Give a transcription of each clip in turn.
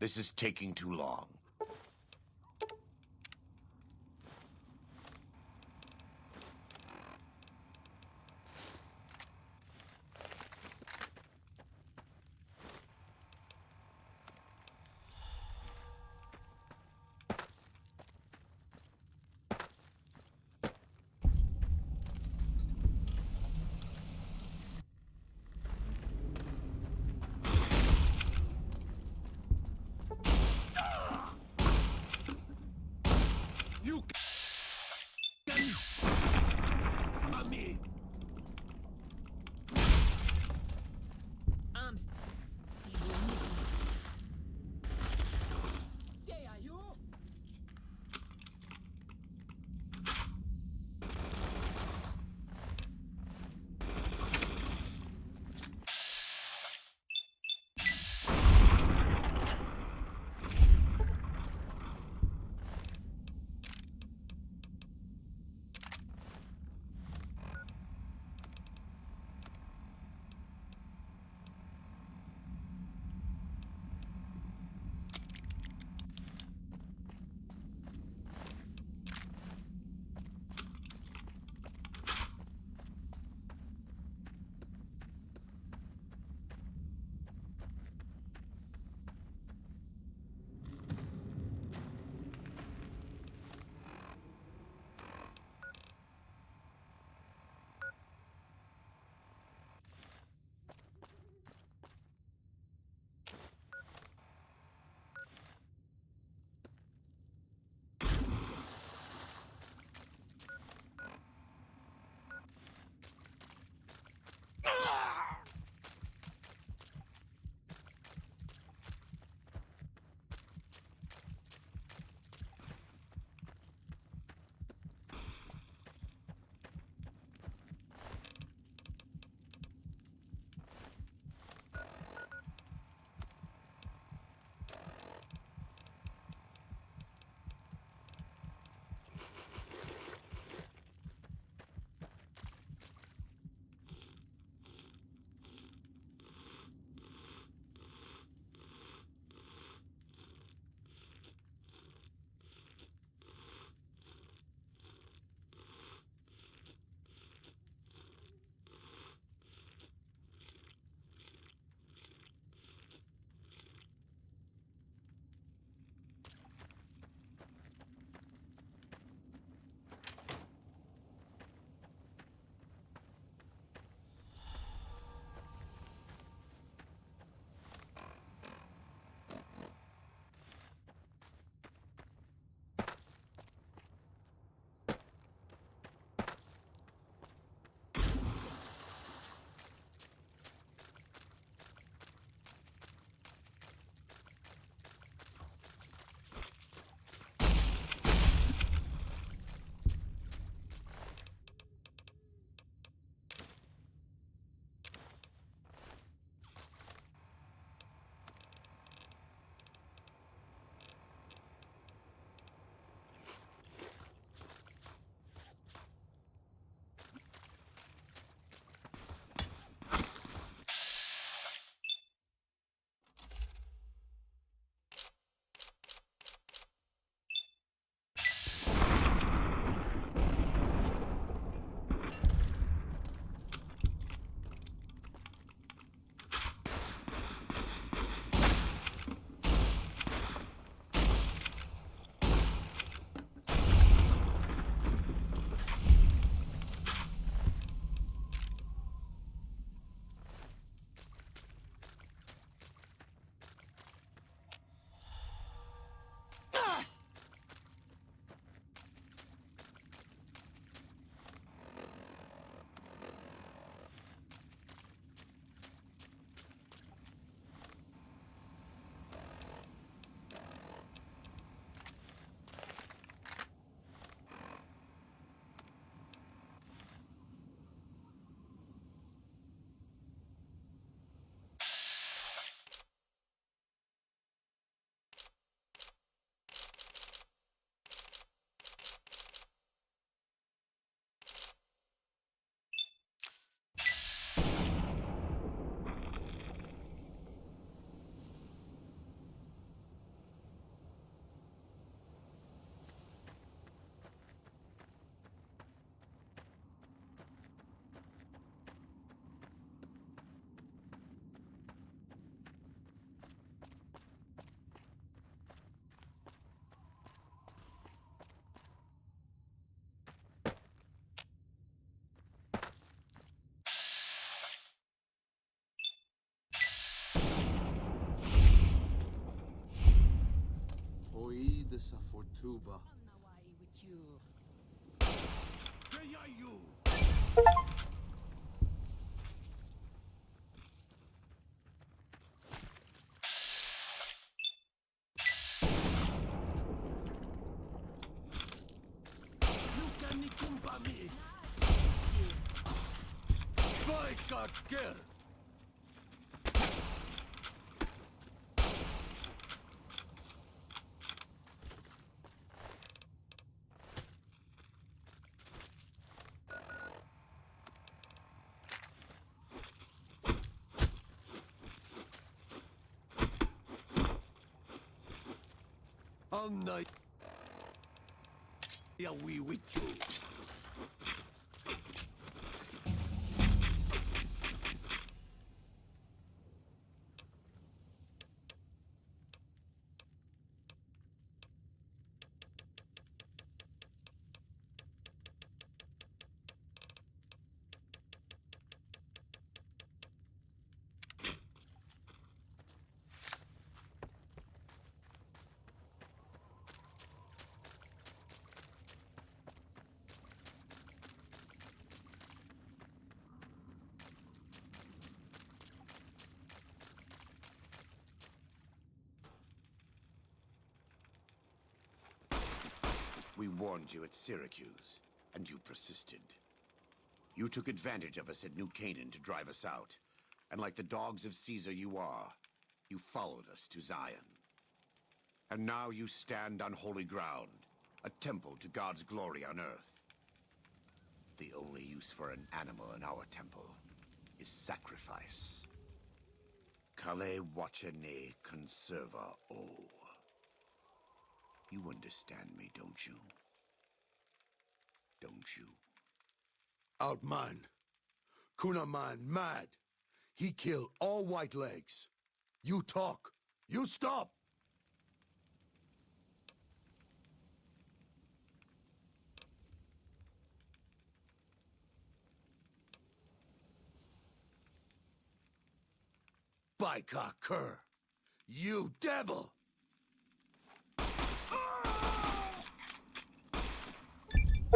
This is taking too long. Odessa for Tuba. With you. All night. Yeah, we with you. We warned you at Syracuse, and you persisted. You took advantage of us at New Canaan to drive us out, and like the dogs of Caesar you are, you followed us to Zion. And now you stand on holy ground, a temple to God's glory on earth. The only use for an animal in our temple is sacrifice. Kale wachene conserva o. You understand me, don't you? Don't you? Outman. Kunaman mad. He killed all white legs. You talk. You stop. Baika Kur. You devil.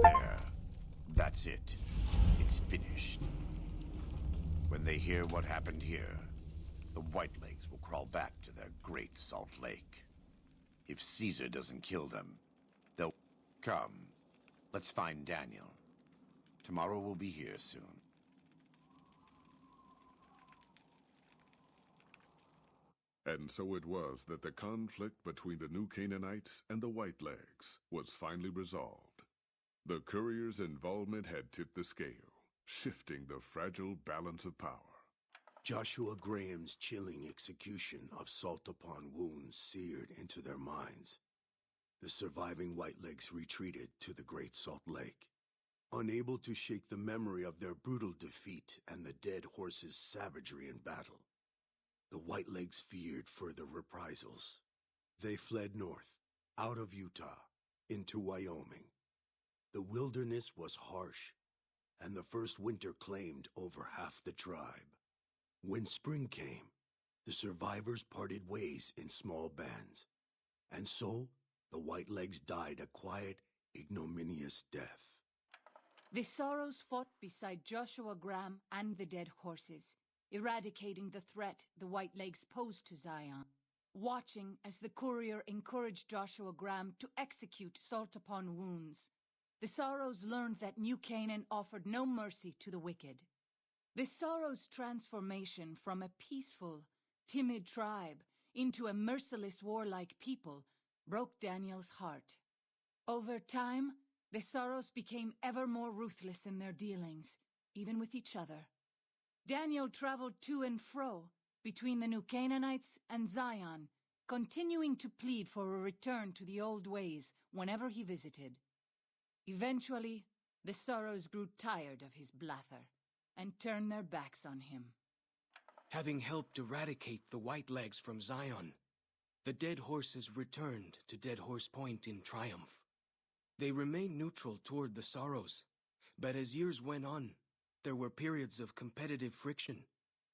There. That's it. It's finished. When they hear what happened here, the Whitelegs will crawl back to their great Salt Lake. If Caesar doesn't kill them, they'll... Come. Let's find Daniel. Tomorrow we'll be here soon. And so it was that the conflict between the New Canaanites and the Whitelegs was finally resolved. The courier's involvement had tipped the scale, shifting the fragile balance of power. Joshua Graham's chilling execution of salt upon wounds seared into their minds. The surviving Whitelegs retreated to the Great Salt Lake, unable to shake the memory of their brutal defeat and the dead horses' savagery in battle. The Whitelegs feared further reprisals. They fled north, out of Utah, into Wyoming. The wilderness was harsh, and the first winter claimed over half the tribe. When spring came, the survivors parted ways in small bands, and so the Whitelegs died a quiet, ignominious death. The Sorrows fought beside Joshua Graham and the dead horses, eradicating the threat the Whitelegs posed to Zion, watching as the courier encouraged Joshua Graham to execute salt upon wounds. The Sorrows learned that New Canaan offered no mercy to the wicked. The Sorrows' transformation from a peaceful, timid tribe into a merciless warlike people broke Daniel's heart. Over time, the Sorrows became ever more ruthless in their dealings, even with each other. Daniel traveled to and fro between the New Canaanites and Zion, continuing to plead for a return to the old ways whenever he visited. Eventually, the Sorrows grew tired of his blather and turned their backs on him. Having helped eradicate the Whitelegs from Zion, the dead horses returned to Dead Horse Point in triumph. They remained neutral toward the Sorrows, but as years went on, there were periods of competitive friction,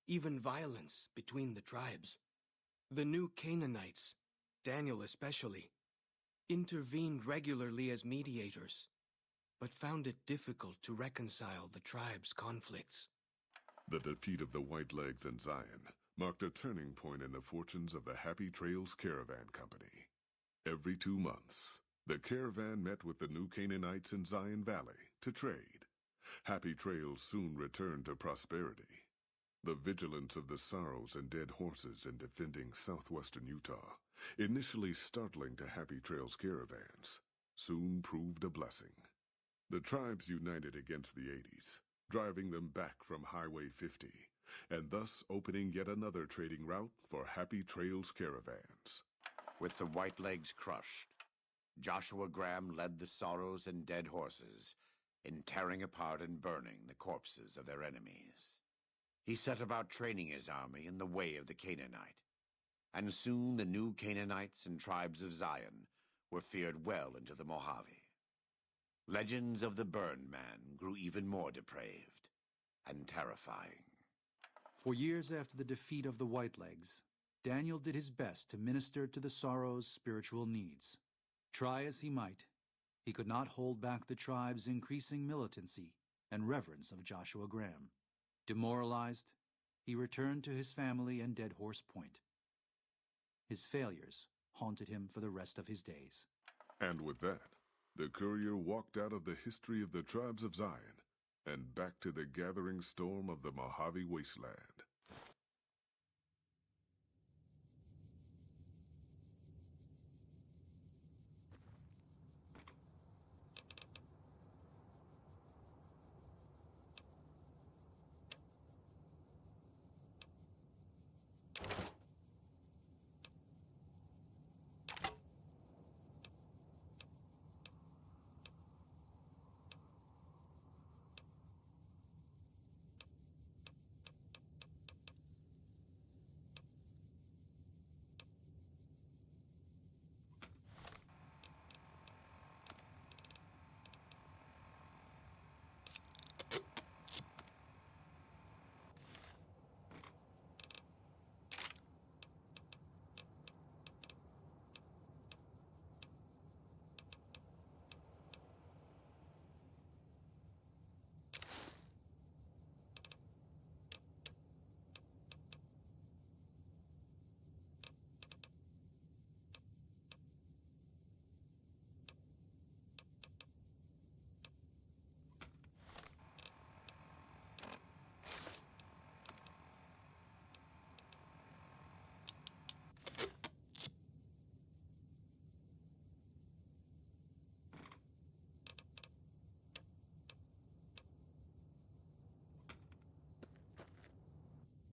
even violence between the tribes. The New Canaanites, Daniel especially, intervened regularly as mediators, but found it difficult to reconcile the tribe's conflicts. The defeat of the Whitelegs in Zion marked a turning point in the fortunes of the Happy Trails Caravan Company. Every 2 months, the caravan met with the New Canaanites in Zion Valley to trade. Happy Trails soon returned to prosperity. The vigilance of the Sorrows and Dead Horses in defending southwestern Utah, initially startling to Happy Trails caravans, soon proved a blessing. The tribes united against the 80s, driving them back from Highway 50, and thus opening yet another trading route for Happy Trails caravans. With the Whitelegs crushed, Joshua Graham led the Sorrows and Dead Horses in tearing apart and burning the corpses of their enemies. He set about training his army in the way of the Canaanite, and soon the new Canaanites and tribes of Zion were feared well into the Mojave. Legends of the Burned Man grew even more depraved and terrifying. For years after the defeat of the Whitelegs, Daniel did his best to minister to the Sorrows' spiritual needs. Try as he might, he could not hold back the tribe's increasing militancy and reverence of Joshua Graham. Demoralized, he returned to his family and Dead Horse Point. His failures haunted him for the rest of his days. And with that, the courier walked out of the history of the tribes of Zion and back to the gathering storm of the Mojave Wasteland.